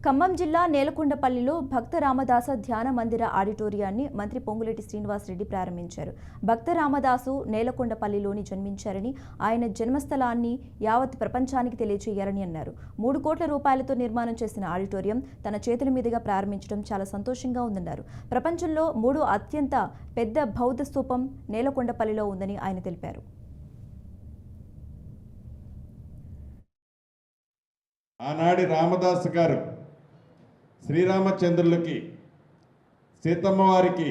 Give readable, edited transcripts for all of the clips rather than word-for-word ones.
ఖమ్మం జిల్లా నేలకొండపల్లిలో భక్త రామదాస ధ్యాన మందిర ఆడిటోరియాన్ని మంత్రి పొంగులేటి శ్రీనివాసరెడ్డి ప్రారంభించారు. భక్త రామదాసు నేలకొండపల్లిలోని జన్మించారని, ఆయన జన్మస్థలాన్ని యావత్ ప్రపంచానికి తెలియజేయాలని అన్నారు. 3 కోట్ల రూపాయలతో నిర్మాణం చేసిన ఆడిటోరియం తన చేతుల మీదుగా ప్రారంభించడం చాలా సంతోషంగా ఉందన్నారు. ప్రపంచంలో 3వ అత్యంత పెద్ద బౌద్ధ స్తూపం నేలకొండపల్లిలో ఉందని ఆయన తెలిపారు. ఆనాడి రామదాసు గారు శ్రీరామచంద్రులకి సీతమ్మ వారికి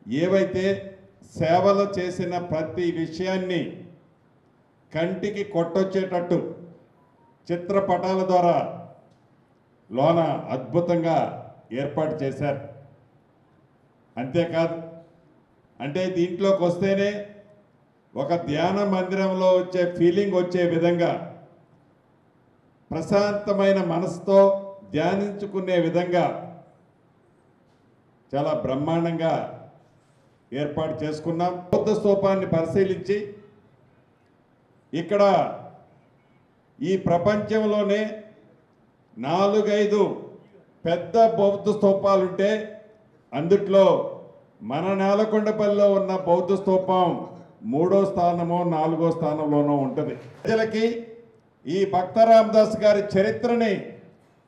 ఏవైతే సేవలు చేసిన ప్రతి విషయాన్ని కంటికి కొట్టొచ్చేటట్టు చిత్రపటాల ద్వారా లోన అద్భుతంగా ఏర్పాటు చేశారు. అంతేకాదు, అంటే దీంట్లోకి వస్తేనే ఒక ధ్యాన మందిరంలో వచ్చే ఫీలింగ్ వచ్చే విధంగా ప్రశాంతమైన మనసుతో ధ్యానించుకునే విధంగా చాలా బ్రహ్మాండంగా ఏర్పాటు చేసుకున్నాం. బౌద్ధ స్తూపాన్ని పరిశీలించి ఇక్కడ ఈ ప్రపంచంలోనే 4-5 పెద్ద బౌద్ధ స్తూపాలుంటే అందుట్లో మన నేలకొండపల్లిలో ఉన్న బౌద్ధ స్తూపం 3వ స్థానమో 4వ స్థానంలోనో ఉంటుంది. ప్రజలకి ఈ భక్త రామదాస్ గారి చరిత్రని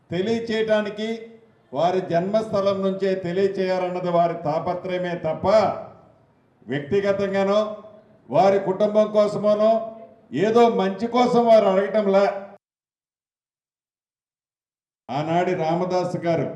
తెలియచేయటానికి వారి జన్మస్థలం నుంచే తెలియచేయాలన్నది వారి తాపత్రయమే తప్ప వ్యక్తిగతంగానో వారి కుటుంబం కోసమోనో ఏదో మంచి కోసం వారు అడగటంలా. ఆనాడి రామదాస్ గారు